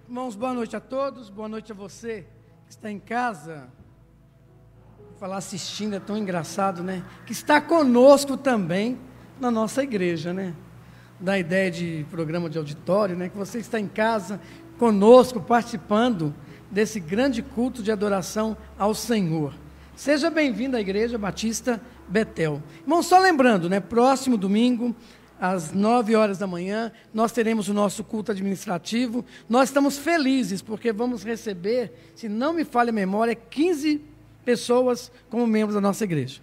Irmãos, boa noite a todos, boa noite a você que está em casa. Falar assistindo é tão engraçado, né? Que está conosco também na nossa igreja, né? Da ideia de programa de auditório, né? Que você está em casa conosco, participando desse grande culto de adoração ao Senhor. Seja bem-vindo à Igreja Batista Betel. Irmãos, só lembrando, né? Próximo domingo, às 9 horas da manhã, nós teremos o nosso culto administrativo. Nós estamos felizes porque vamos receber, se não me falha a memória, 15 pessoas como membros da nossa igreja.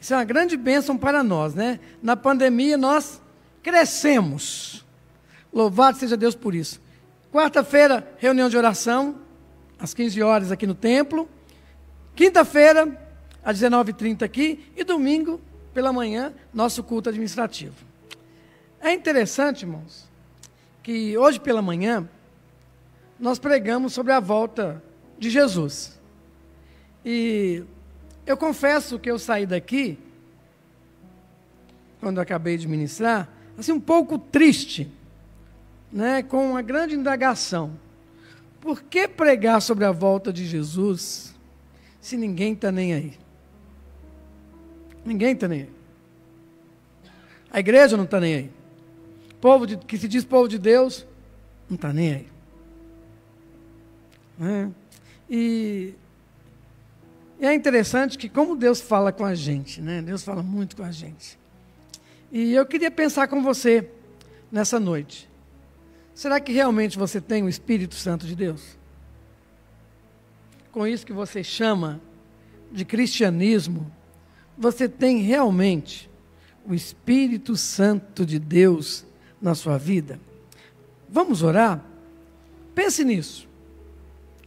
Isso é uma grande bênção para nós, né? Na pandemia nós crescemos. Louvado seja Deus por isso. Quarta-feira, reunião de oração, às 15 horas aqui no templo. Quinta-feira, às 19h30 aqui. E domingo, pela manhã, nosso culto administrativo. É interessante, irmãos, que hoje pela manhã, nós pregamos sobre a volta de Jesus. E eu confesso que eu saí daqui, quando eu acabei de ministrar, assim um pouco triste, né, com uma grande indagação. Por que pregar sobre a volta de Jesus se ninguém está nem aí? Ninguém está nem aí. A igreja não está nem aí. O povo que se diz povo de Deus não está nem aí. E é interessante que como Deus fala com a gente, né? Deus fala muito com a gente. E eu queria pensar com você nessa noite. Será que realmente você tem o Espírito Santo de Deus? Com isso que você chama de cristianismo, você tem realmente o Espírito Santo de Deus na sua vida? Vamos orar? Pense nisso.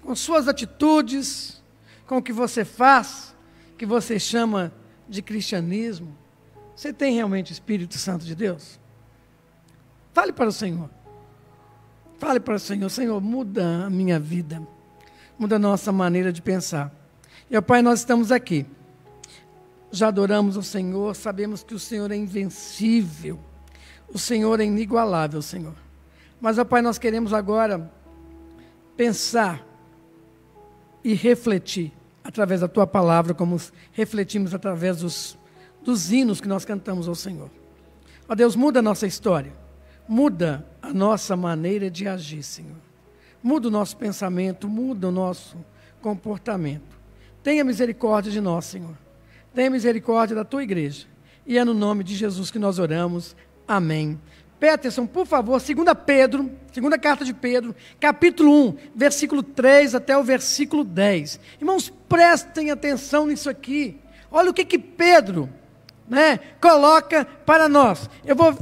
Com suas atitudes, com o que você faz, que você chama de cristianismo, você tem realmente o Espírito Santo de Deus? Fale para o Senhor. Fale para o Senhor. Senhor, muda a minha vida. Muda a nossa maneira de pensar. E, ó Pai, nós estamos aqui. Já adoramos o Senhor, sabemos que o Senhor é invencível. O Senhor é inigualável, Senhor. Mas, ó Pai, nós queremos agora pensar e refletir através da Tua palavra, como refletimos através dos hinos que nós cantamos ao Senhor. Ó Deus, muda a nossa história. Muda a nossa maneira de agir, Senhor. Muda o nosso pensamento, muda o nosso comportamento. Tenha misericórdia de nós, Senhor. Tenha misericórdia da Tua igreja. E é no nome de Jesus que nós oramos. Amém. Peterson, por favor, 2 segunda carta de Pedro, capítulo 1, versículo 3 até o versículo 10. Irmãos, prestem atenção nisso aqui. Olha o que Pedro, né, coloca para nós. Eu vou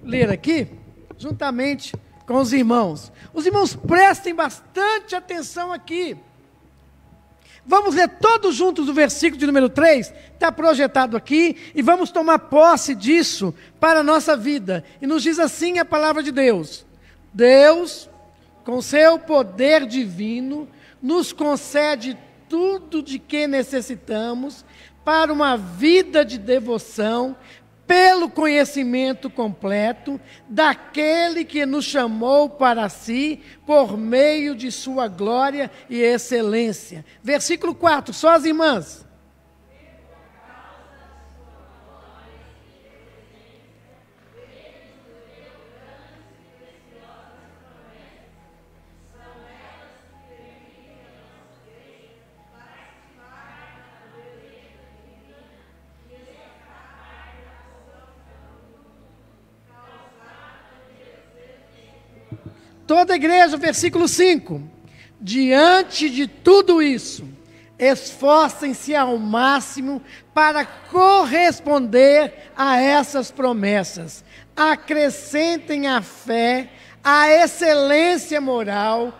ler aqui, juntamente com os irmãos. Os irmãos prestem bastante atenção aqui. Vamos ler todos juntos o versículo de número 3, está projetado aqui, e vamos tomar posse disso para a nossa vida. E nos diz assim a palavra de Deus: Deus, com seu poder divino, nos concede tudo de que necessitamos para uma vida de devoção, pelo conhecimento completo daquele que nos chamou para si, por meio de sua glória e excelência. Versículo 4, só as irmãs. Toda a igreja, versículo 5. Diante de tudo isso, esforcem-se ao máximo para corresponder a essas promessas. Acrescentem à fé a excelência moral,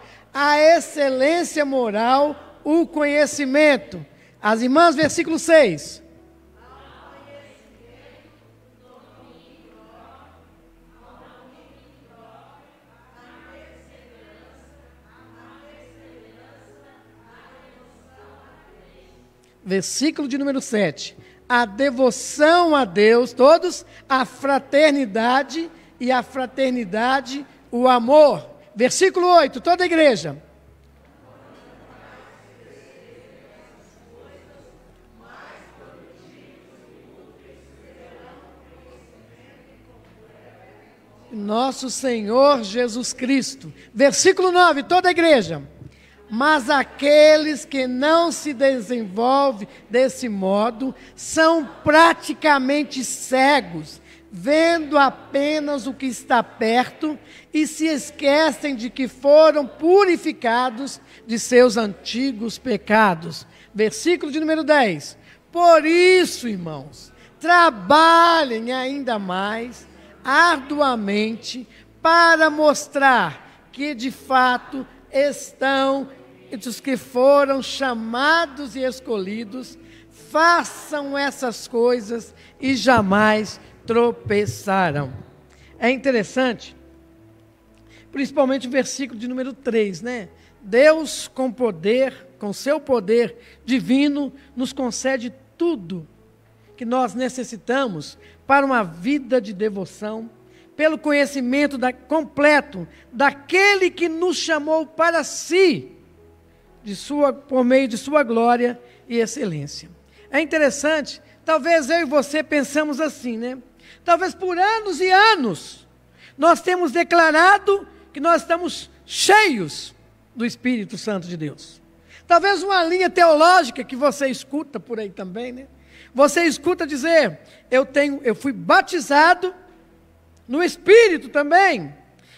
o conhecimento. As irmãs, versículo 6. Versículo de número 7. A devoção a Deus, todos, a fraternidade, e a fraternidade, o amor. Versículo 8, toda a igreja. Nosso Senhor Jesus Cristo. Versículo 9, toda a igreja. Mas aqueles que não se desenvolvem desse modo são praticamente cegos, vendo apenas o que está perto e se esquecem de que foram purificados de seus antigos pecados. Versículo de número 10. Por isso, irmãos, trabalhem ainda mais arduamente para mostrar que de fato estão entre os que foram chamados e escolhidos. Façam essas coisas e jamais tropeçarão. É interessante, principalmente o versículo de número 3, né? Deus com poder, com seu poder divino, nos concede tudo que nós necessitamos para uma vida de devoção, pelo conhecimento completo daquele que nos chamou para si, por meio de sua glória e excelência. É interessante, talvez eu e você pensamos assim, né? Talvez por anos e anos, nós temos declarado que nós estamos cheios do Espírito Santo de Deus. Talvez uma linha teológica que você escuta por aí também, né? Você escuta dizer, eu fui batizado no Espírito também.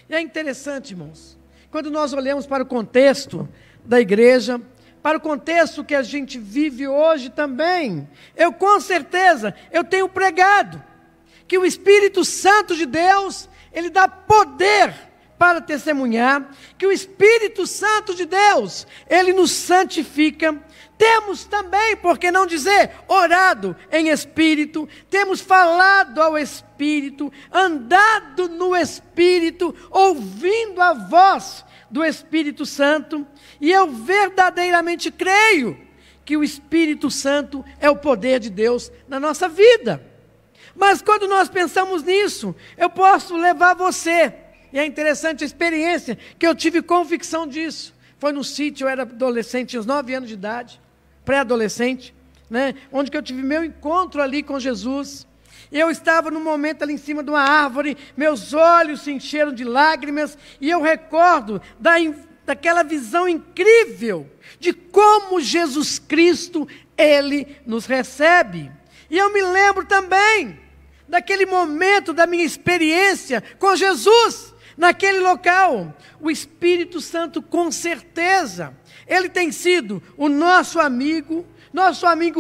E é interessante, irmãos, quando nós olhamos para o contexto da igreja, para o contexto que a gente vive hoje também, com certeza, eu tenho pregado que o Espírito Santo de Deus, ele dá poder para testemunhar, que o Espírito Santo de Deus, ele nos santifica. Temos também, por que não dizer, orado em Espírito, temos falado ao Espírito, andado no Espírito, ouvindo a voz do Espírito Santo, e eu verdadeiramente creio que o Espírito Santo é o poder de Deus na nossa vida. Mas quando nós pensamos nisso, eu posso levar você, e é interessante a experiência que eu tive convicção disso, foi no sítio, eu era adolescente, tinha uns 9 anos de idade, pré-adolescente, né, onde que eu tive meu encontro ali com Jesus. Eu estava num momento ali em cima de uma árvore, meus olhos se encheram de lágrimas, e eu recordo daquela visão incrível de como Jesus Cristo, Ele nos recebe. E eu me lembro também daquele momento da minha experiência com Jesus, naquele local. O Espírito Santo, com certeza, Ele tem sido o nosso amigo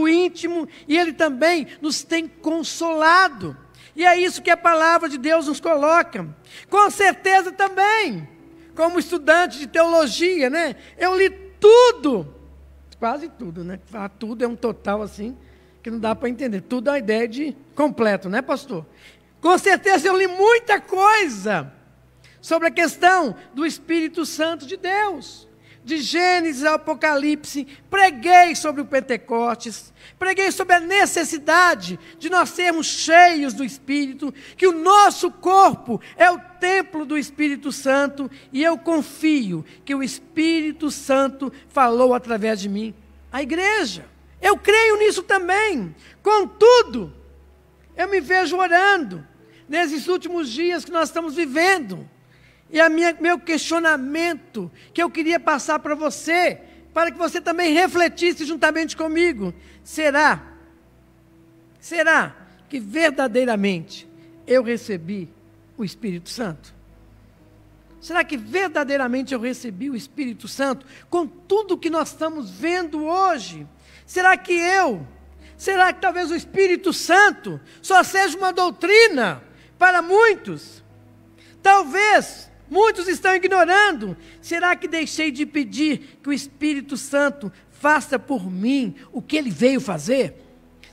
íntimo, e Ele também nos tem consolado. E é isso que a palavra de Deus nos coloca. Com certeza também, como estudante de teologia, né? Eu li tudo, quase tudo, né? Falar tudo é um total assim, que não dá para entender. Tudo é uma ideia de completo, né, pastor? Com certeza eu li muita coisa sobre a questão do Espírito Santo de Deus. De Gênesis ao Apocalipse, preguei sobre o Pentecostes, preguei sobre a necessidade de nós sermos cheios do Espírito, que o nosso corpo é o templo do Espírito Santo, e eu confio que o Espírito Santo falou através de mim à igreja. Eu creio nisso também. Contudo, eu me vejo orando nesses últimos dias que nós estamos vivendo. E meu questionamento que eu queria passar para você, para que você também refletisse juntamente comigo: será que verdadeiramente eu recebi o Espírito Santo? Será que verdadeiramente eu recebi o Espírito Santo com tudo que nós estamos vendo hoje? Será que talvez o Espírito Santo só seja uma doutrina para muitos? Talvez muitos estão ignorando. Será que deixei de pedir que o Espírito Santo faça por mim o que Ele veio fazer?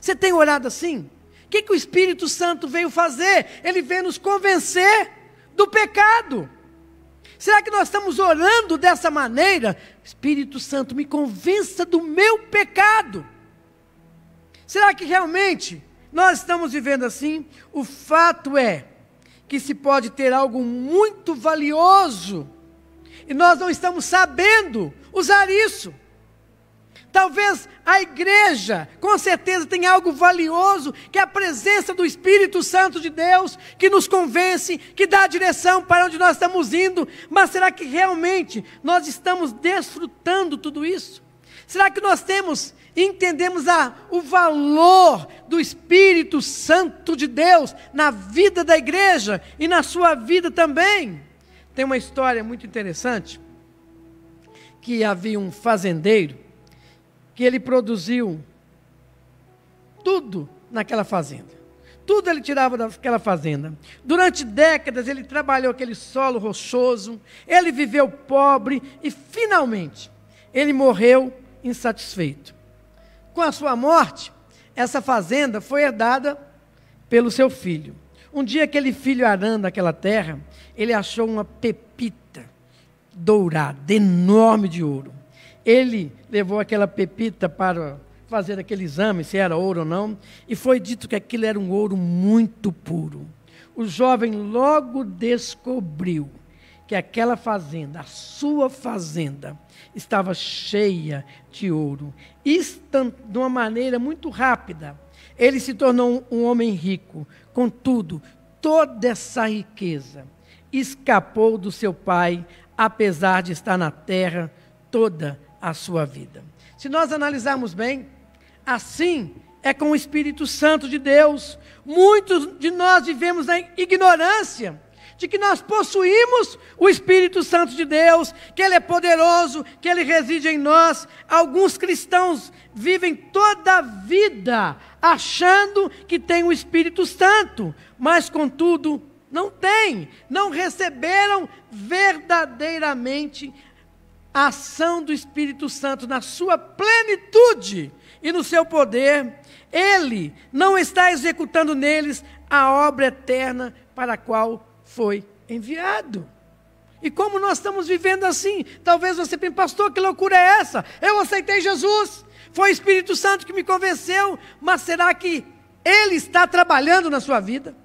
Você tem orado assim? O que o Espírito Santo veio fazer? Ele veio nos convencer do pecado. Será que nós estamos orando dessa maneira? Espírito Santo, me convença do meu pecado. Será que realmente nós estamos vivendo assim? O fato é que se pode ter algo muito valioso e nós não estamos sabendo usar isso. Talvez a igreja, com certeza, tenha algo valioso, que é a presença do Espírito Santo de Deus, que nos convence, que dá a direção para onde nós estamos indo. Mas será que realmente nós estamos desfrutando tudo isso? Será que nós entendemos o valor do Espírito Santo de Deus na vida da igreja e na sua vida também? Tem uma história muito interessante, que havia um fazendeiro, que ele produziu tudo naquela fazenda. Tudo ele tirava daquela fazenda. Durante décadas ele trabalhou aquele solo rochoso, ele viveu pobre e finalmente ele morreu insatisfeito. Com a sua morte, essa fazenda foi herdada pelo seu filho. Um dia aquele filho arando aquela terra, ele achou uma pepita dourada, enorme de ouro. Ele levou aquela pepita para fazer aquele exame, se era ouro ou não, e foi dito que aquilo era um ouro muito puro. O jovem logo descobriu que aquela fazenda, a sua fazenda, estava cheia de ouro. De uma maneira muito rápida, ele se tornou um homem rico. Contudo, toda essa riqueza escapou do seu pai, apesar de estar na terra toda a sua vida. Se nós analisarmos bem, assim é com o Espírito Santo de Deus. Muitos de nós vivemos na ignorância de que nós possuímos o Espírito Santo de Deus, que Ele é poderoso, que Ele reside em nós. Alguns cristãos vivem toda a vida achando que tem o Espírito Santo, mas contudo não tem, não receberam verdadeiramente a ação do Espírito Santo na sua plenitude e no seu poder. Ele não está executando neles a obra eterna para a qual foi enviado. E como nós estamos vivendo assim? Talvez você pense, pastor, que loucura é essa? Eu aceitei Jesus, foi o Espírito Santo que me convenceu, mas será que Ele está trabalhando na sua vida?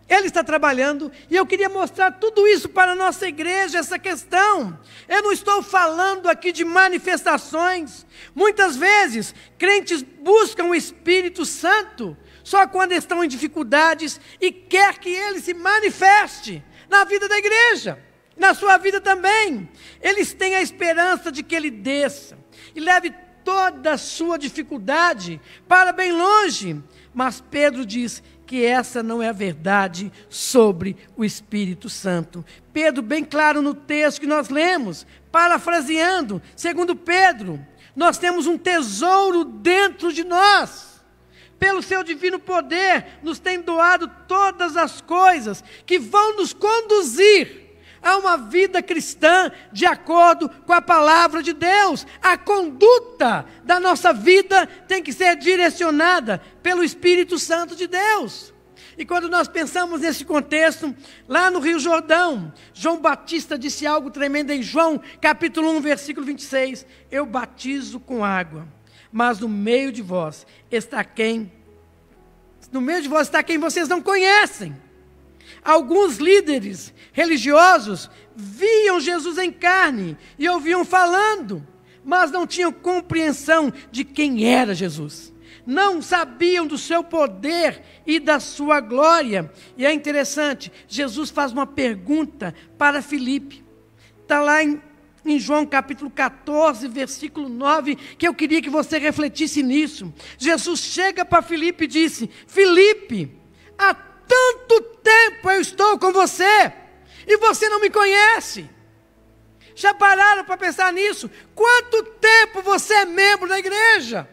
Ele está trabalhando, e eu queria mostrar tudo isso para a nossa igreja, essa questão. Eu não estou falando aqui de manifestações. Muitas vezes, crentes buscam o Espírito Santo só quando estão em dificuldades e quer que Ele se manifeste na vida da igreja, na sua vida também. Eles têm a esperança de que Ele desça e leve toda a sua dificuldade para bem longe. Mas Pedro diz que essa não é a verdade sobre o Espírito Santo. Pedro, bem claro no texto que nós lemos, parafraseando, segundo Pedro, nós temos um tesouro dentro de nós. Pelo seu divino poder, nos tem doado todas as coisas que vão nos conduzir a uma vida cristã de acordo com a palavra de Deus. A conduta da nossa vida tem que ser direcionada pelo Espírito Santo de Deus. E quando nós pensamos nesse contexto, lá no Rio Jordão, João Batista disse algo tremendo em João, capítulo 1, versículo 26. Eu batizo com água, mas no meio de vós está quem vocês não conhecem. Alguns líderes religiosos viam Jesus em carne e ouviam falando, mas não tinham compreensão de quem era Jesus. Não sabiam do seu poder e da sua glória. E é interessante, Jesus faz uma pergunta para Filipe. Está lá em João capítulo 14, versículo 9, que eu queria que você refletisse nisso. Jesus chega para Filipe e disse: Filipe, há tanto tempo eu estou com você e você não me conhece. Já pararam para pensar nisso? Quanto tempo você é membro da igreja?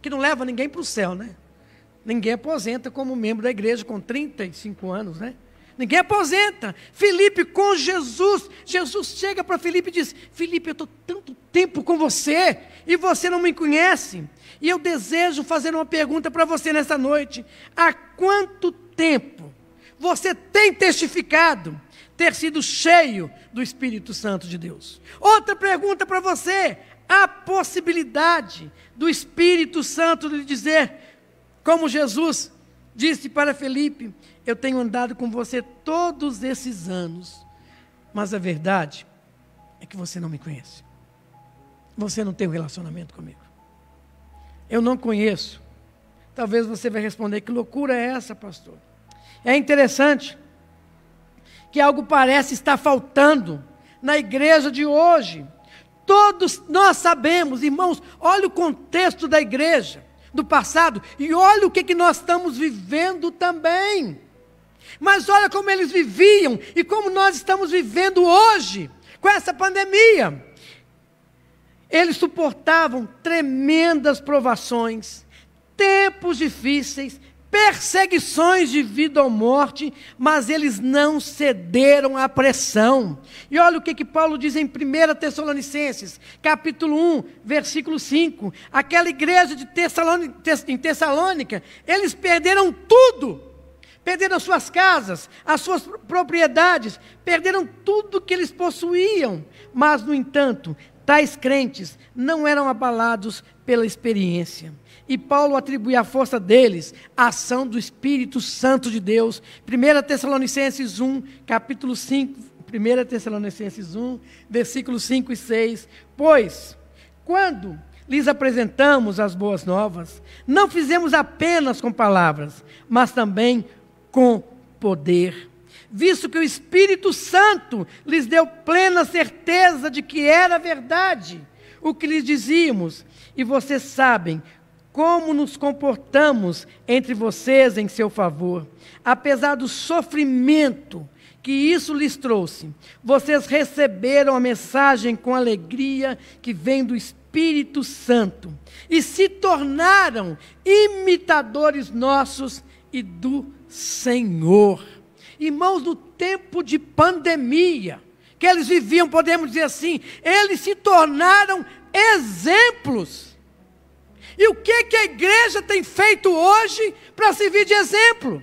Que não leva ninguém para o céu, né? Ninguém aposenta como membro da igreja com 35 anos, né? Ninguém aposenta. Filipe com Jesus. Jesus chega para Filipe e diz: Filipe, eu estou tanto tempo com você e você não me conhece. E eu desejo fazer uma pergunta para você nessa noite. Há quanto tempo você tem testificado ter sido cheio do Espírito Santo de Deus? Outra pergunta para você. Há possibilidade do Espírito Santo lhe dizer, como Jesus disse para Filipe: eu tenho andado com você todos esses anos, mas a verdade é que você não me conhece. Você não tem um relacionamento comigo. Eu não conheço. Talvez você vai responder, que loucura é essa, pastor? É interessante que algo parece estar faltando na igreja de hoje. Todos nós sabemos, irmãos, olha o contexto da igreja do passado e olha o que nós estamos vivendo também. Mas olha como eles viviam e como nós estamos vivendo hoje, com essa pandemia. Eles suportavam tremendas provações, tempos difíceis, perseguições de vida ou morte, mas eles não cederam à pressão. E olha o que Paulo diz em 1 Tessalonicenses, capítulo 1, versículo 5. Aquela igreja em Tessalônica, eles perderam tudo. Perderam as suas casas, as suas propriedades, perderam tudo que eles possuíam. Mas, no entanto, tais crentes não eram abalados pela experiência. E Paulo atribui a força deles à ação do Espírito Santo de Deus. 1 Tessalonicenses 1, capítulo 5, 1 Tessalonicenses 1, versículos 5 e 6. Pois, quando lhes apresentamos as boas novas, não fizemos apenas com palavras, mas também com poder, visto que o Espírito Santo lhes deu plena certeza de que era verdade o que lhes dizíamos, e vocês sabem como nos comportamos entre vocês em seu favor. Apesar do sofrimento que isso lhes trouxe, vocês receberam a mensagem com alegria que vem do Espírito Santo e se tornaram imitadores nossos e do Senhor. Irmãos, no tempo de pandemia que eles viviam, podemos dizer assim, eles se tornaram exemplos. E o que a igreja tem feito hoje para servir de exemplo?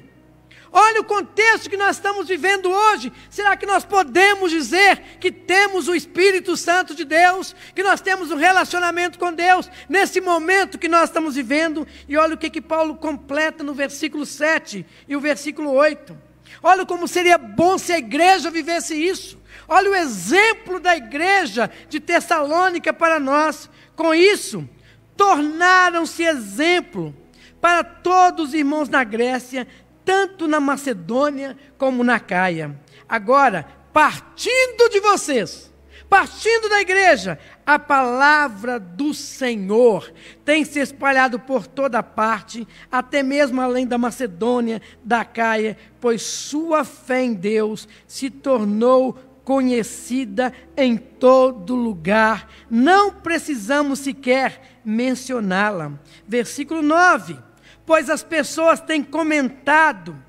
Olha o contexto que nós estamos vivendo hoje. Será que nós podemos dizer que temos o Espírito Santo de Deus, que nós temos um relacionamento com Deus, nesse momento que nós estamos vivendo? E olha o que Paulo completa no versículo 7 e o versículo 8. Olha como seria bom se a igreja vivesse isso. Olha o exemplo da igreja de Tessalônica para nós. Com isso, tornaram-se exemplo para todos os irmãos na Grécia, tanto na Macedônia como na Caia. Agora, partindo de vocês, partindo da igreja, a palavra do Senhor tem se espalhado por toda parte, até mesmo além da Macedônia, da Caia, pois sua fé em Deus se tornou conhecida em todo lugar. Não precisamos sequer mencioná-la. Versículo 9. Pois as pessoas têm comentado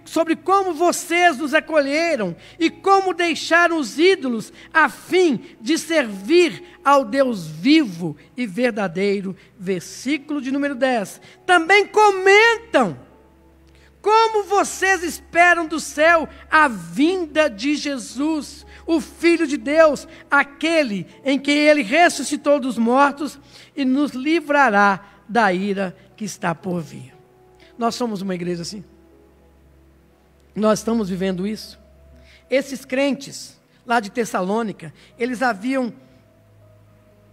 sobre como vocês nos acolheram e como deixaram os ídolos a fim de servir ao Deus vivo e verdadeiro. Versículo de número 10. Também comentam como vocês esperam do céu a vinda de Jesus, o Filho de Deus, aquele em quem Ele ressuscitou dos mortos e nos livrará da ira que está por vir. Nós somos uma igreja assim. Nós estamos vivendo isso. Esses crentes lá de Tessalônica, eles haviam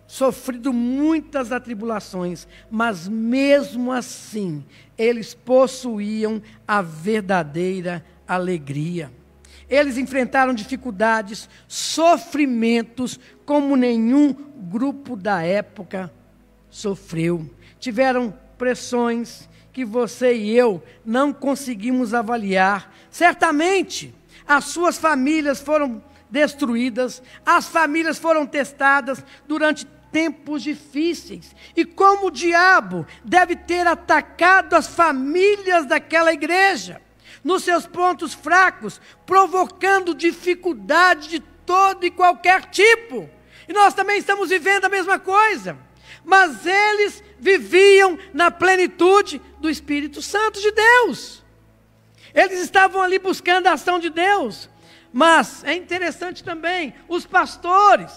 sofrido muitas atribulações, mas mesmo assim, eles possuíam a verdadeira alegria. Eles enfrentaram dificuldades, sofrimentos, como nenhum grupo da época sofreu. Tiveram pressões que você e eu não conseguimos avaliar. Certamente, as suas famílias foram destruídas, as famílias foram testadas durante tempos difíceis. E como o diabo deve ter atacado as famílias daquela igreja, nos seus pontos fracos, provocando dificuldade de todo e qualquer tipo. E nós também estamos vivendo a mesma coisa. Mas eles viviam na plenitude do Espírito Santo de Deus. Eles estavam ali buscando a ação de Deus. Mas é interessante também, os pastores,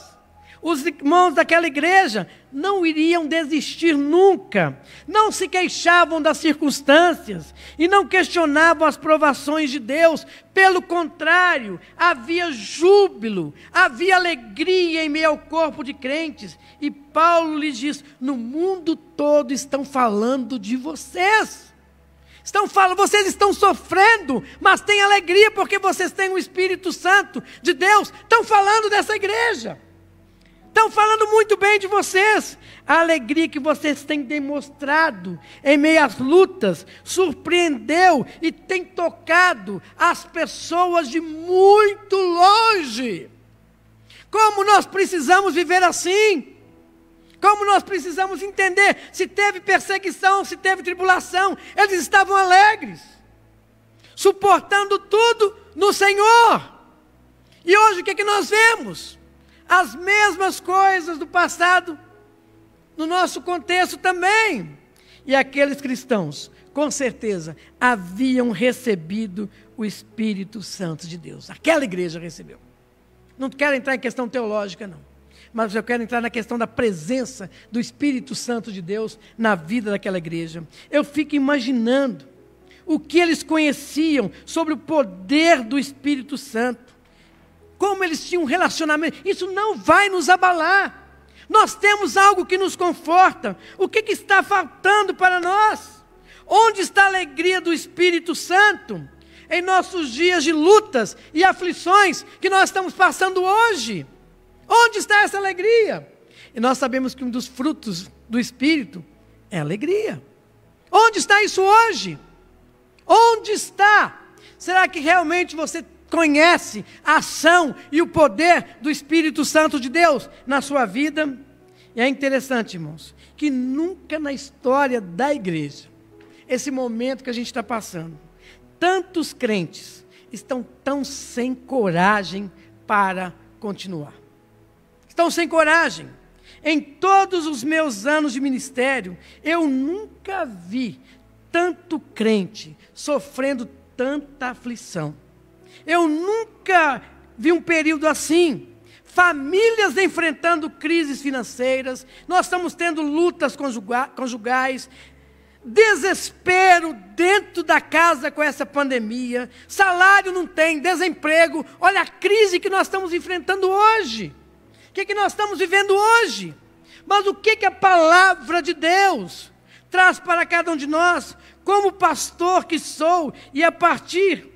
Os irmãos daquela igreja não iriam desistir nunca, não se queixavam das circunstâncias e não questionavam as provações de Deus. Pelo contrário, havia júbilo, havia alegria em meio ao corpo de crentes. E Paulo lhes diz: no mundo todo estão falando de vocês. Vocês estão sofrendo, mas têm alegria porque vocês têm o Espírito Santo de Deus. Estão falando dessa igreja. Estão falando muito bem de vocês. A alegria que vocês têm demonstrado em meio às lutas surpreendeu e tem tocado as pessoas de muito longe. Como nós precisamos viver assim? Como nós precisamos entender? Se teve perseguição, se teve tribulação, eles estavam alegres, suportando tudo no Senhor. E hoje o que é que nós vemos? As mesmas coisas do passado, no nosso contexto também. E aqueles cristãos, com certeza, haviam recebido o Espírito Santo de Deus. Aquela igreja recebeu. Não quero entrar em questão teológica, não. Mas eu quero entrar na questão da presença do Espírito Santo de Deus na vida daquela igreja. Eu fico imaginando o que eles conheciam sobre o poder do Espírito Santo. Como eles tinham um relacionamento. Isso não vai nos abalar. Nós temos algo que nos conforta. O que está faltando para nós? Onde está a alegria do Espírito Santo? Em nossos dias de lutas e aflições que nós estamos passando hoje. Onde está essa alegria? E nós sabemos que um dos frutos do Espírito é alegria. Onde está isso hoje? Onde está? Será que realmente você conhece a ação e o poder do Espírito Santo de Deus na sua vida? E é interessante, irmãos, que nunca na história da igreja, esse momento que a gente está passando, tantos crentes estão tão sem coragem para continuar. Estão sem coragem. Em todos os meus anos de ministério, eu nunca vi tanto crente sofrendo tanta aflição. Eu nunca vi um período assim. Famílias enfrentando crises financeiras, nós estamos tendo lutas conjugais, desespero dentro da casa com essa pandemia, salário não tem, desemprego. Olha a crise que nós estamos enfrentando hoje. O que nós estamos vivendo hoje? Mas o que a palavra de Deus traz para cada um de nós? Como pastor que sou, e a partir,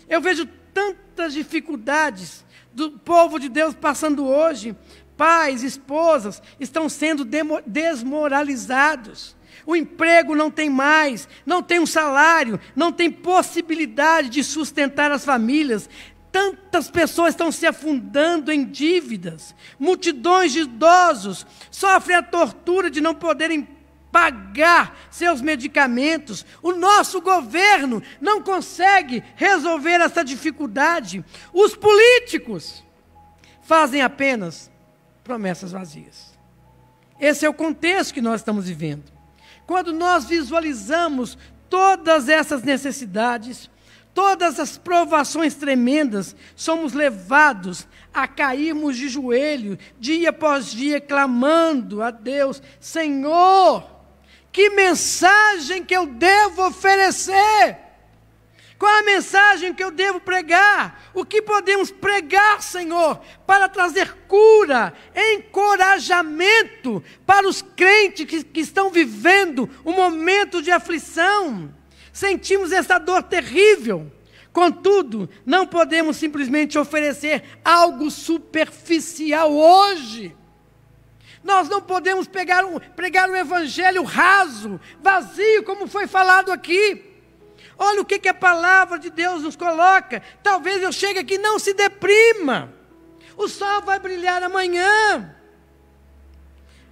eu vejo tantas dificuldades do povo de Deus passando hoje. Pais, esposas estão sendo desmoralizados. O emprego não tem mais, não tem um salário, não tem possibilidade de sustentar as famílias. Tantas pessoas estão se afundando em dívidas. Multidões de idosos sofrem a tortura de não poderem pagar seus medicamentos. O nosso governo não consegue resolver essa dificuldade. Os políticos fazem apenas promessas vazias. Esse é o contexto que nós estamos vivendo. Quando nós visualizamos todas essas necessidades, todas as provações tremendas, somos levados a cairmos de joelho, dia após dia, clamando a Deus: Senhor, que mensagem que eu devo oferecer? Qual a mensagem que eu devo pregar? O que podemos pregar, Senhor, para trazer cura, encorajamento para os crentes que estão vivendo um momento de aflição? Sentimos essa dor terrível. Contudo, não podemos simplesmente oferecer algo superficial hoje. Nós não podemos pregar um evangelho raso, vazio, como foi falado aqui. Olha o que a palavra de Deus nos coloca. Talvez eu chegue aqui, não se deprima. O sol vai brilhar amanhã.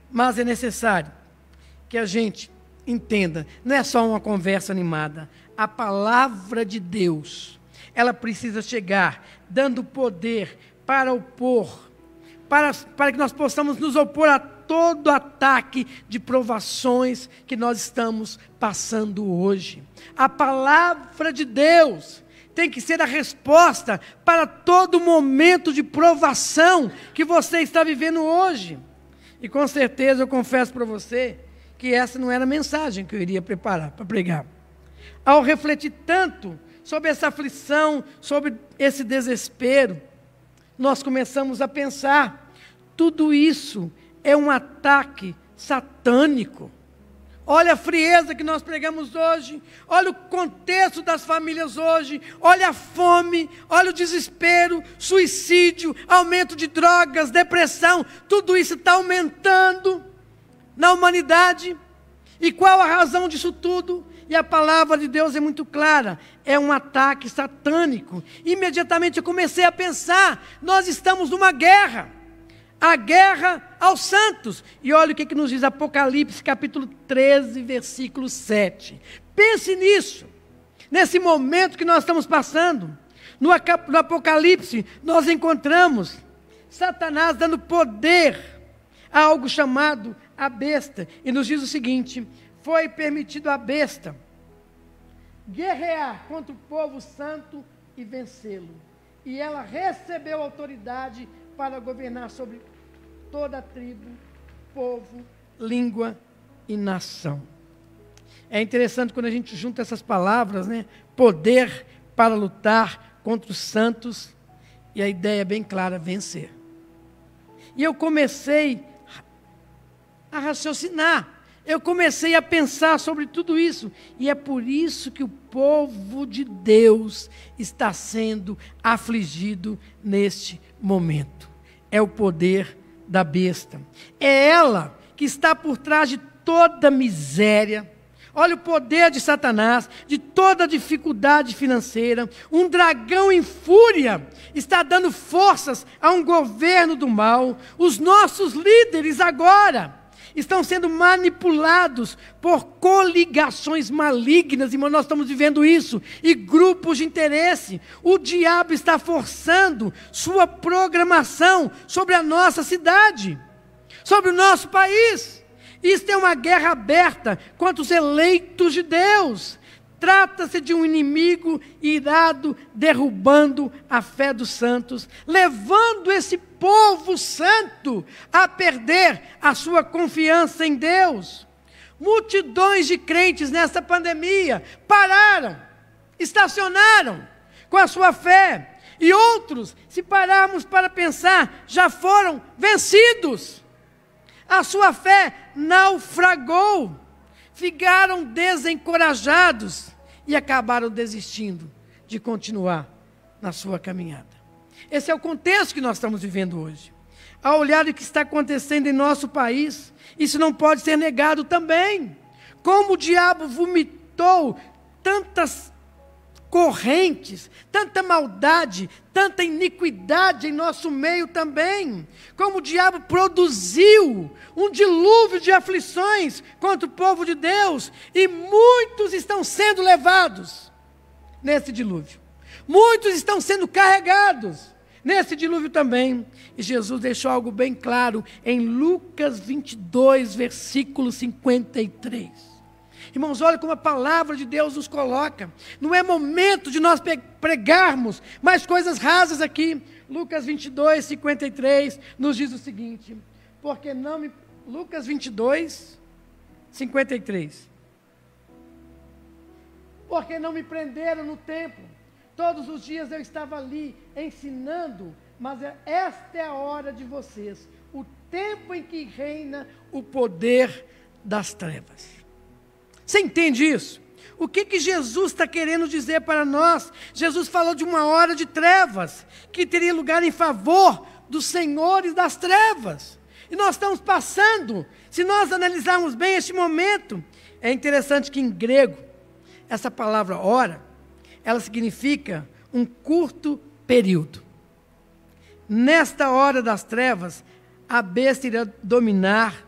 Mas é necessário que a gente entenda, não é só uma conversa animada. A palavra de Deus, ela precisa chegar dando poder para opor, para que nós possamos nos opor a todo ataque de provações que nós estamos passando hoje. A palavra de Deus tem que ser a resposta para todo momento de provação que você está vivendo hoje. E com certeza eu confesso para você que essa não era a mensagem que eu iria preparar para pregar. Ao refletir tanto sobre essa aflição, sobre esse desespero, nós começamos a pensar, tudo isso é um ataque satânico. Olha a frieza que nós pregamos hoje, olha o contexto das famílias hoje, olha a fome, olha o desespero, suicídio, aumento de drogas, depressão, tudo isso está aumentando na humanidade. E qual a razão disso tudo? E a palavra de Deus é muito clara, é um ataque satânico. Imediatamente eu comecei a pensar, nós estamos numa guerra. A guerra aos santos. E olha o que nos diz Apocalipse, capítulo 13, versículo 7. Pense nisso, nesse momento que nós estamos passando. No Apocalipse, nós encontramos Satanás dando poder a algo chamado a besta. E nos diz o seguinte, foi permitido à besta guerrear contra o povo santo e vencê-lo. E ela recebeu autoridade para governar sobre toda a tribo, povo, língua e nação. É interessante quando a gente junta essas palavras, né? Poder para lutar contra os santos, e a ideia é bem clara, vencer. E eu comecei a raciocinar, eu comecei a pensar sobre tudo isso, e é por isso que o povo de Deus está sendo afligido neste momento. É o poder da besta. É ela que está por trás de toda miséria. Olha o poder de Satanás, de toda dificuldade financeira. Um dragão em fúria está dando forças a um governo do mal. Os nossos líderes agora estão sendo manipulados por coligações malignas, irmão, nós estamos vivendo isso, e grupos de interesse. O diabo está forçando sua programação sobre a nossa cidade, sobre o nosso país. Isto é uma guerra aberta contra os eleitos de Deus. Trata-se de um inimigo irado, derrubando a fé dos santos, levando esse povo santo a perder a sua confiança em Deus. Multidões de crentes nessa pandemia pararam, estacionaram com a sua fé, e outros, se pararmos para pensar, já foram vencidos. A sua fé naufragou. Ficaram desencorajados e acabaram desistindo de continuar na sua caminhada. Esse é o contexto que nós estamos vivendo hoje. Ao olhar o que está acontecendo em nosso país, isso não pode ser negado também. Como o diabo vomitou tantas correntes, tanta maldade, tanta iniquidade em nosso meio também. Como o diabo produziu um dilúvio de aflições contra o povo de Deus, e muitos estão sendo levados nesse dilúvio. Muitos estão sendo carregados nesse dilúvio também. E Jesus deixou algo bem claro em Lucas 22, versículo 53. Irmãos, olha como a palavra de Deus nos coloca. Não é momento de nós pregarmos mais coisas rasas aqui. Lucas 22, 53 nos diz o seguinte: porque não me... Lucas 22, 53. Porque não me prenderam no templo. Todos os dias eu estava ali ensinando, mas esta é a hora de vocês, o tempo em que reina o poder das trevas. Você entende isso? O que Jesus está querendo dizer para nós? Jesus falou de uma hora de trevas, que teria lugar em favor dos senhores das trevas. E nós estamos passando, se nós analisarmos bem este momento, é interessante que em grego, essa palavra hora, ela significa um curto período. Nesta hora das trevas, a besta irá dominar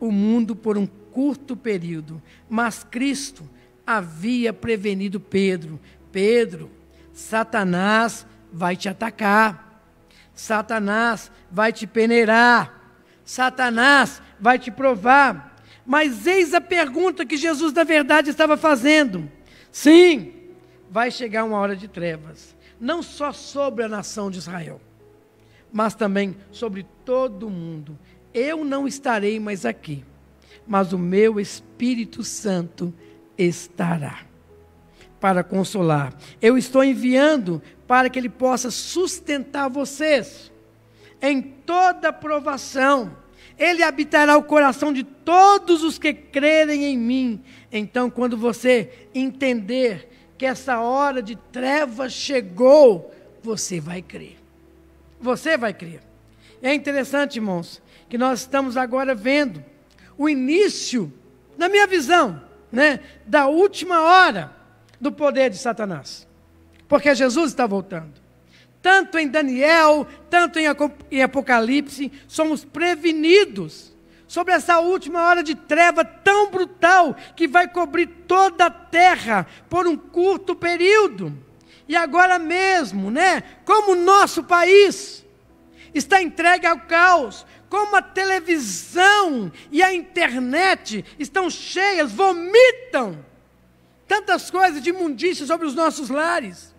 o mundo por um curto período, mas Cristo havia prevenido Pedro: Pedro, Satanás vai te atacar, Satanás vai te peneirar, Satanás vai te provar. Mas eis a pergunta que Jesus na verdade estava fazendo. Sim, vai chegar uma hora de trevas, não só sobre a nação de Israel, mas também sobre todo o mundo. Eu não estarei mais aqui, mas o meu Espírito Santo estará para consolar. Eu estou enviando para que ele possa sustentar vocês em toda provação. Ele habitará o coração de todos os que crerem em mim. Então, quando você entender que essa hora de trevas chegou, você vai crer. Você vai crer. É interessante, irmãos, que nós estamos agora vendo o início, na minha visão, da última hora do poder de Satanás. Porque Jesus está voltando. Tanto em Daniel, tanto em Apocalipse, somos prevenidos sobre essa última hora de treva tão brutal que vai cobrir toda a terra por um curto período. E agora mesmo, como o nosso país está entregue ao caos, como a televisão e a internet estão cheias, vomitam tantas coisas de imundícia sobre os nossos lares.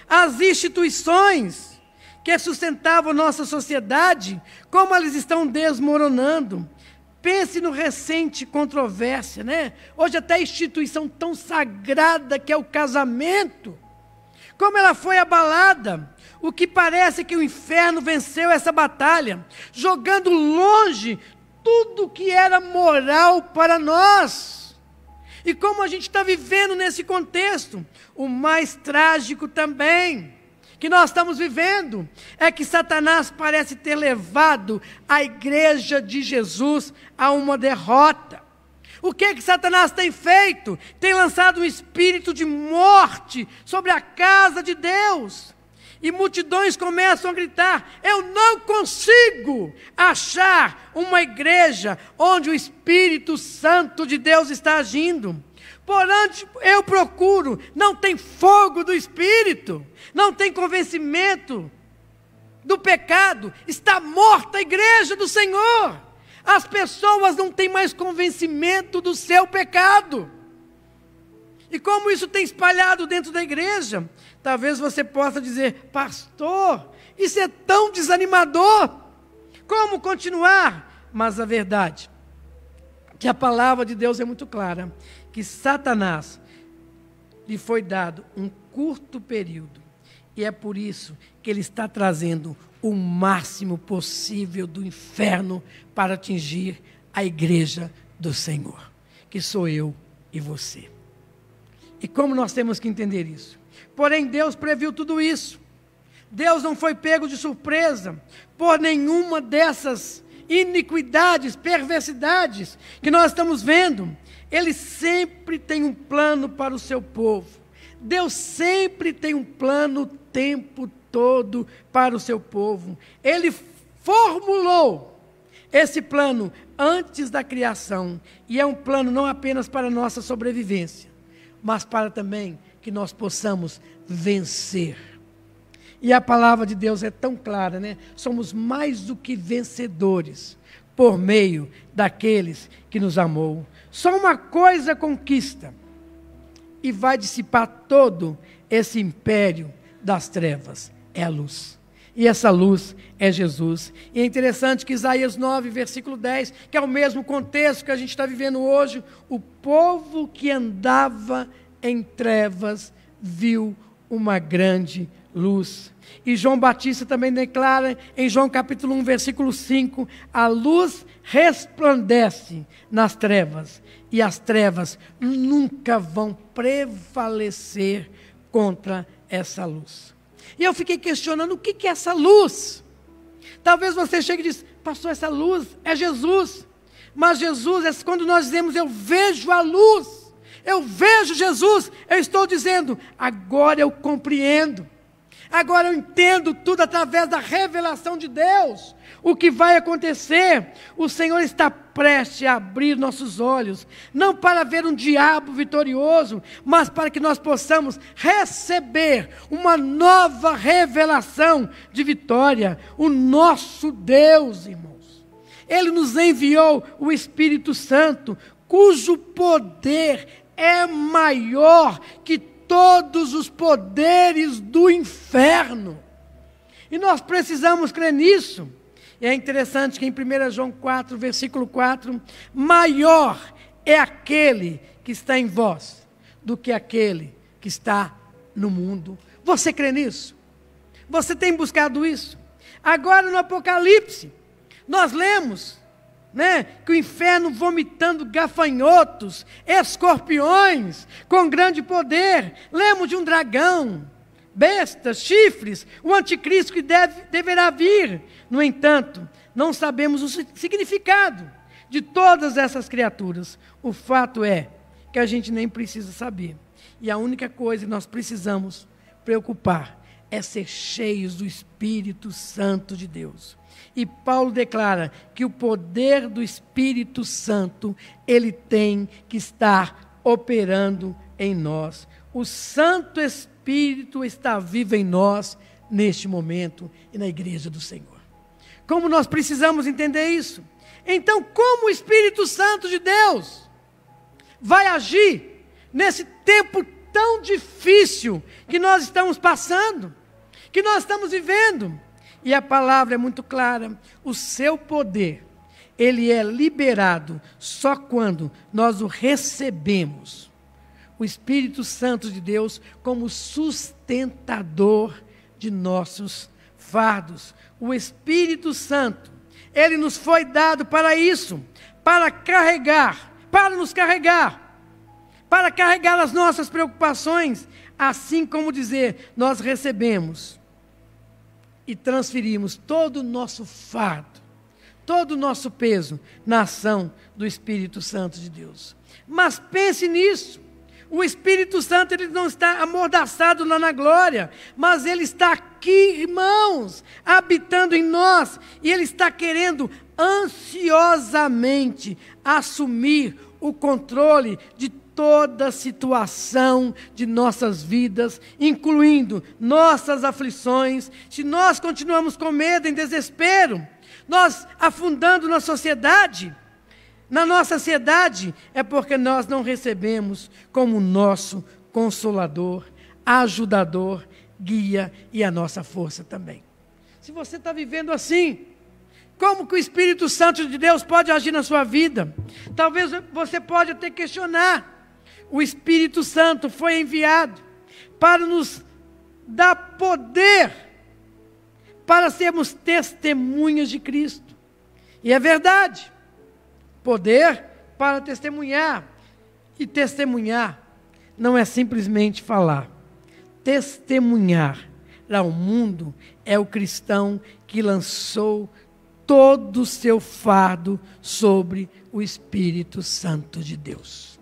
As instituições que sustentavam nossa sociedade, como elas estão desmoronando. Pense no recente controvérsia, Hoje até a instituição tão sagrada que é o casamento, como ela foi abalada. O que parece que o inferno venceu essa batalha, jogando longe tudo que era moral para nós. E como a gente está vivendo nesse contexto, o mais trágico também, que nós estamos vivendo, é que Satanás parece ter levado a igreja de Jesus a uma derrota. O que Satanás tem feito? Tem lançado um espírito de morte sobre a casa de Deus. E multidões começam a gritar: eu não consigo achar uma igreja onde o Espírito Santo de Deus está agindo. Por onde eu procuro, não tem fogo do Espírito, não tem convencimento do pecado, está morta a igreja do Senhor. As pessoas não têm mais convencimento do seu pecado. E como isso tem espalhado dentro da igreja, talvez você possa dizer: pastor, isso é tão desanimador, como continuar? Mas a verdade, que a palavra de Deus é muito clara, que Satanás lhe foi dado um curto período, e é por isso que ele está trazendo o máximo possível do inferno para atingir a igreja do Senhor, que sou eu e você. E como nós temos que entender isso? Porém, Deus previu tudo isso. Deus não foi pego de surpresa por nenhuma dessas iniquidades, perversidades que nós estamos vendo. Ele sempre tem um plano para o seu povo. Deus sempre tem um plano o tempo todo para o seu povo. Ele formulou esse plano antes da criação. E é um plano não apenas para a nossa sobrevivência, mas para também que nós possamos vencer. E a palavra de Deus é tão clara, Somos mais do que vencedores por meio daqueles que nos amou. Só uma coisa conquista e vai dissipar todo esse império das trevas: é a luz. E essa luz é Jesus. E é interessante que Isaías 9, versículo 10, que é o mesmo contexto que a gente está vivendo hoje, o povo que andava em trevas viu uma grande luz. E João Batista também declara em João capítulo 1, versículo 5, a luz resplandece nas trevas, e as trevas nunca vão prevalecer contra essa luz. E eu fiquei questionando, o que é essa luz? Talvez você chegue e diz: pastor, essa luz é Jesus. Mas Jesus, é quando nós dizemos: eu vejo a luz, eu vejo Jesus, eu estou dizendo: agora eu compreendo, agora eu entendo tudo através da revelação de Deus. O que vai acontecer? O Senhor está prestes a abrir nossos olhos, não para ver um diabo vitorioso, mas para que nós possamos receber uma nova revelação de vitória. O nosso Deus, irmãos, Ele nos enviou o Espírito Santo, cujo poder é maior que todos os poderes do inferno. E nós precisamos crer nisso. E é interessante que em 1 João 4, versículo 4, maior é aquele que está em vós do que aquele que está no mundo. Você crê nisso? Você tem buscado isso? Agora no Apocalipse, nós lemos, que o inferno vomitando gafanhotos, escorpiões, com grande poder. Lemos de um dragão, bestas, chifres, o anticristo que deverá vir. No entanto, não sabemos o significado de todas essas criaturas. O fato é que a gente nem precisa saber. E a única coisa que nós precisamos preocupar é ser cheios do Espírito Santo de Deus. E Paulo declara que o poder do Espírito Santo, ele tem que estar operando em nós. O Santo Espírito está vivo em nós neste momento e na igreja do Senhor. Como nós precisamos entender isso? Então, como o Espírito Santo de Deus vai agir nesse tempo tão difícil que nós estamos passando, que nós estamos vivendo? E a palavra é muito clara: o seu poder, ele é liberado só quando nós o recebemos. O Espírito Santo de Deus como sustentador de nossos fardos. O Espírito Santo, ele nos foi dado para isso, para nos carregar, para carregar as nossas preocupações, assim como dizer, nós recebemos e transferimos todo o nosso fardo, todo o nosso peso na ação do Espírito Santo de Deus. Mas pense nisso, o Espírito Santo, ele não está amordaçado lá na glória, mas ele está aqui, irmãos, habitando em nós, e ele está querendo ansiosamente assumir o controle de toda situação de nossas vidas, incluindo nossas aflições. Se nós continuamos com medo, em desespero, nós afundando na sociedade, na nossa ansiedade, é porque nós não recebemos como nosso consolador, ajudador, guia e a nossa força também. Se você está vivendo assim, como que o Espírito Santo de Deus pode agir na sua vida? Talvez você pode até questionar. O Espírito Santo foi enviado para nos dar poder para sermos testemunhas de Cristo. E é verdade, poder para testemunhar. E testemunhar não é simplesmente falar. Testemunhar ao mundo é o cristão que lançou todo o seu fardo sobre o Espírito Santo de Deus,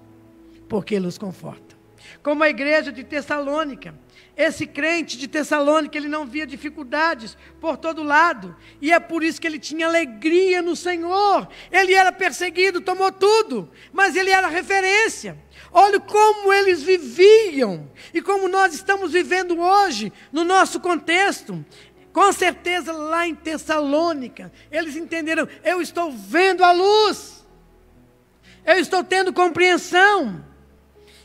porque ele nos conforta. Como a igreja de Tessalônica, esse crente de Tessalônica, ele não via dificuldades por todo lado, e é por isso que ele tinha alegria no Senhor. Ele era perseguido, tomou tudo, mas ele era referência. Olha como eles viviam, e como nós estamos vivendo hoje, no nosso contexto. Com certeza lá em Tessalônica, eles entenderam, eu estou vendo a luz, eu estou tendo compreensão.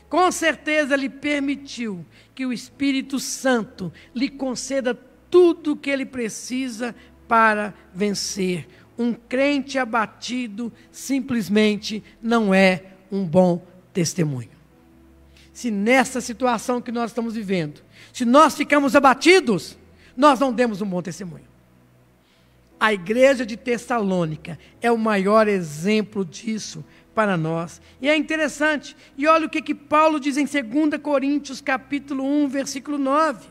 Com certeza ele permitiu que o Espírito Santo lhe conceda tudo o que ele precisa para vencer. Um crente abatido simplesmente não é um bom testemunho. Se nessa situação que nós estamos vivendo, se nós ficamos abatidos, nós não demos um bom testemunho. A igreja de Tessalônica é o maior exemplo disso para nós. E é interessante, e olha o que Paulo diz em 2 Coríntios capítulo 1, versículo 9.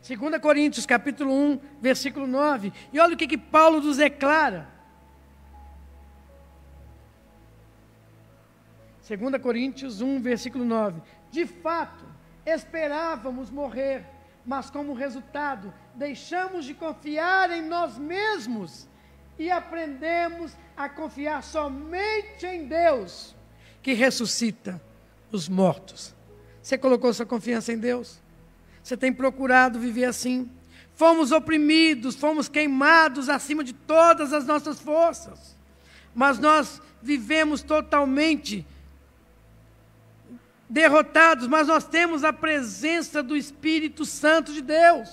2 Coríntios capítulo 1, versículo 9. E olha o que Paulo nos declara. 2 Coríntios 1, versículo 9. De fato, esperávamos morrer, mas como resultado, deixamos de confiar em nós mesmos e aprendemos a confiar somente em Deus, que ressuscita os mortos. Você colocou sua confiança em Deus? Você tem procurado viver assim? Fomos oprimidos, fomos queimados acima de todas as nossas forças, mas nós vivemos totalmente derrotados, mas nós temos a presença do Espírito Santo de Deus.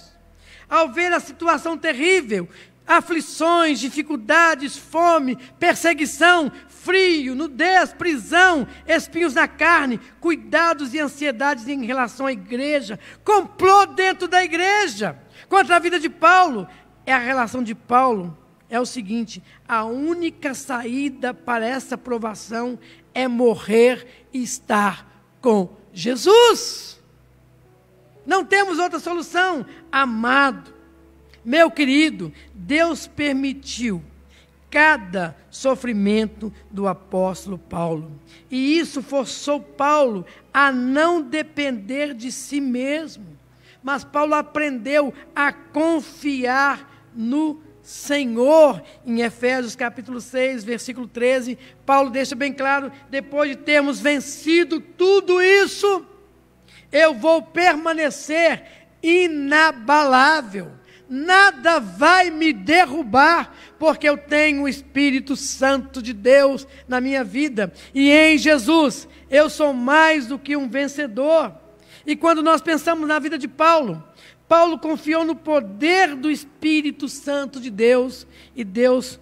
Ao ver a situação terrível, aflições, dificuldades, fome, perseguição, frio, nudez, prisão, espinhos na carne, cuidados e ansiedades em relação à igreja, complô dentro da igreja, contra a vida de Paulo. A relação de Paulo é o seguinte: a única saída para essa provação é morrer e estar com Jesus. Não temos outra solução. Amado, meu querido, Deus permitiu cada sofrimento do apóstolo Paulo. E isso forçou Paulo a não depender de si mesmo. Mas Paulo aprendeu a confiar no Senhor. Em Efésios capítulo 6, versículo 13, Paulo deixa bem claro: depois de termos vencido tudo isso, eu vou permanecer inabalável. Nada vai me derrubar, porque eu tenho o Espírito Santo de Deus na minha vida. E em Jesus, eu sou mais do que um vencedor. E quando nós pensamos na vida de Paulo, Paulo confiou no poder do Espírito Santo de Deus, e Deus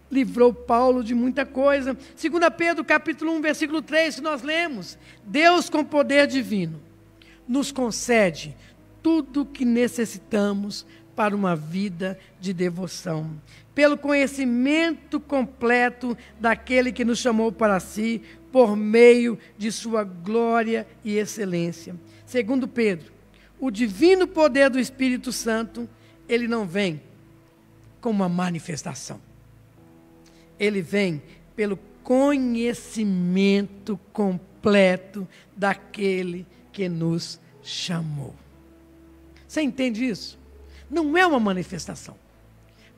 livrou Paulo de muita coisa. 2 Pedro capítulo 1, versículo 3, que nós lemos: Deus com poder divino nos concede tudo o que necessitamos para uma vida de devoção, pelo conhecimento completo daquele que nos chamou para si, por meio de sua glória e excelência. Segundo Pedro, o divino poder do Espírito Santo, ele não vem como uma manifestação. Ele vem pelo conhecimento completo daquele que nos chamou. Você entende isso? Não é uma manifestação,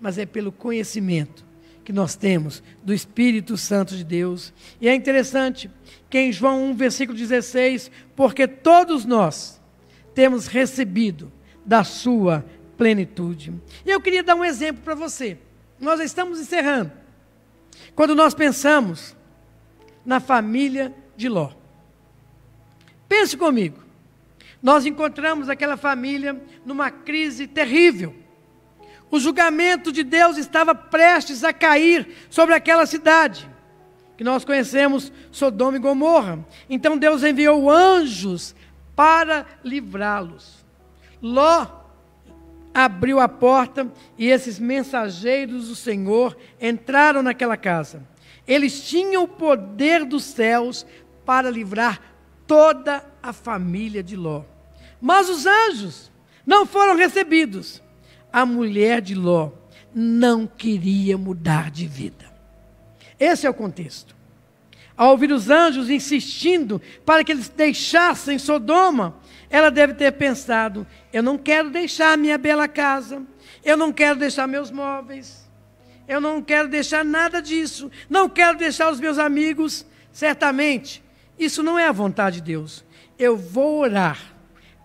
mas é pelo conhecimento que nós temos do Espírito Santo de Deus. E é interessante que em João 1, versículo 16, porque todos nós temos recebido da sua plenitude. E eu queria dar um exemplo para você. Nós estamos encerrando. Quando nós pensamos na família de Ló. Pense comigo. Nós encontramos aquela família numa crise terrível. O julgamento de Deus estava prestes a cair sobre aquela cidade, que nós conhecemos, Sodoma e Gomorra. Então Deus enviou anjos para livrá-los. Ló abriu a porta e esses mensageiros do Senhor entraram naquela casa. Eles tinham o poder dos céus para livrar toda a família de Ló. Mas os anjos não foram recebidos. A mulher de Ló não queria mudar de vida. Esse é o contexto. Ao ouvir os anjos insistindo para que eles deixassem Sodoma, ela deve ter pensado: eu não quero deixar minha bela casa, eu não quero deixar meus móveis, eu não quero deixar nada disso, não quero deixar os meus amigos. Certamente, isso não é a vontade de Deus. Eu vou orar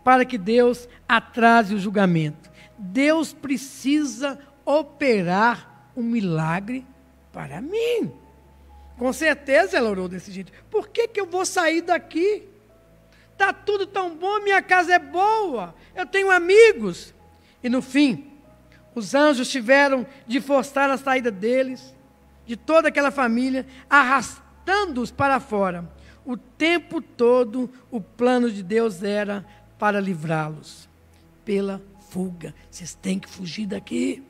para que Deus atrase o julgamento. Deus precisa operar um milagre para mim. Com certeza ela orou desse jeito. Por que eu vou sair daqui? Está tudo tão bom, minha casa é boa, eu tenho amigos. E no fim, os anjos tiveram de forçar a saída deles, de toda aquela família, arrastando-os para fora. O tempo todo, o plano de Deus era para livrá-los pela fuga. Vocês têm que fugir daqui.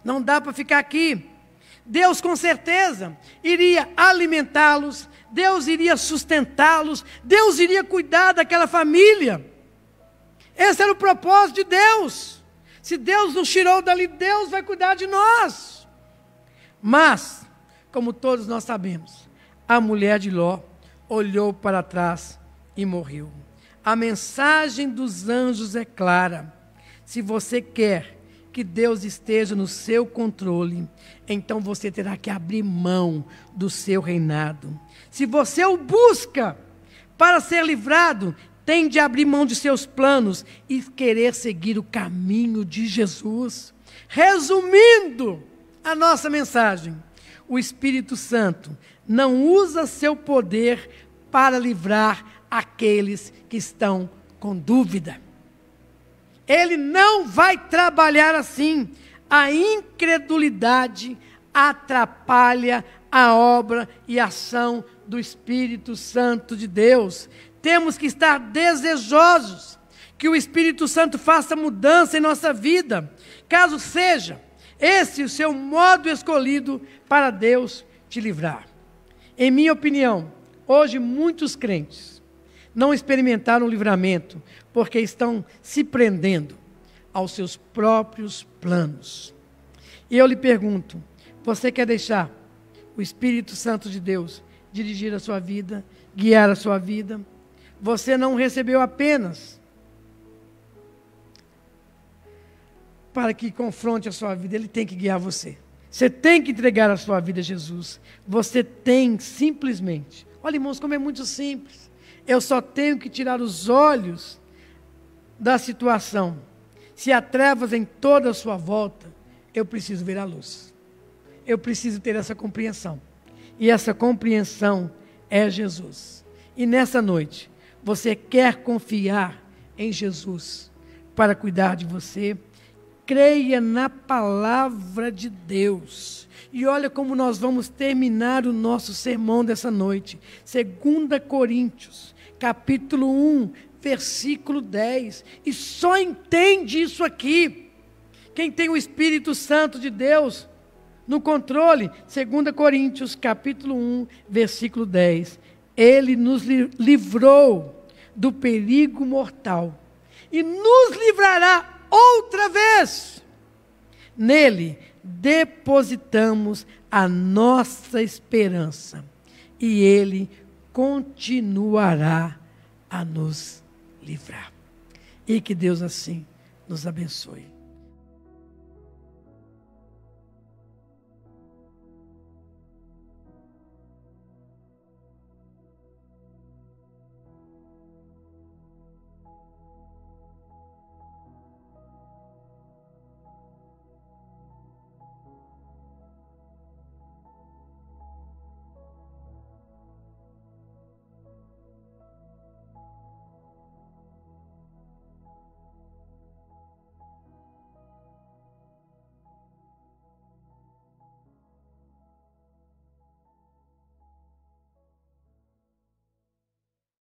Não dá para ficar aqui. Deus com certeza iria alimentá-los, Deus iria sustentá-los, Deus iria cuidar daquela família. Esse era o propósito de Deus. Se Deus nos tirou dali, Deus vai cuidar de nós. Mas, como todos nós sabemos, a mulher de Ló olhou para trás e morreu. A mensagem dos anjos é clara: se você quer que Deus esteja no seu controle, então você terá que abrir mão do seu reinado. Se você o busca para ser livrado, tem de abrir mão de seus planos e querer seguir o caminho de Jesus. Resumindo a nossa mensagem, o Espírito Santo não usa seu poder para livrar aqueles que estão com dúvida. Ele não vai trabalhar assim. A incredulidade atrapalha a obra e ação do Espírito Santo de Deus. Temos que estar desejosos que o Espírito Santo faça mudança em nossa vida, caso seja esse o seu modo escolhido para Deus te livrar. Em minha opinião, hoje muitos crentes não experimentaram o livramento porque estão se prendendo aos seus próprios planos. E eu lhe pergunto, você quer deixar o Espírito Santo de Deus dirigir a sua vida, guiar a sua vida? Você não recebeu apenas para que confronte a sua vida, Ele tem que guiar você. Você tem que entregar a sua vida a Jesus. Você tem simplesmente, olha irmãos, como é muito simples. Eu só tenho que tirar os olhos da situação. Se há trevas em toda a sua volta, eu preciso ver a luz. Eu preciso ter essa compreensão. E essa compreensão é Jesus. E nessa noite, você quer confiar em Jesus para cuidar de você? Creia na palavra de Deus. E olha como nós vamos terminar o nosso sermão dessa noite. 2 Coríntios, capítulo 1, versículo 10. E só entende isso aqui quem tem o Espírito Santo de Deus no controle. 2 Coríntios, capítulo 1, versículo 10. Ele nos livrou do perigo mortal e nos livrará outra vez. Nele depositamos a nossa esperança e Ele continuará a nos livrar. E que Deus assim nos abençoe.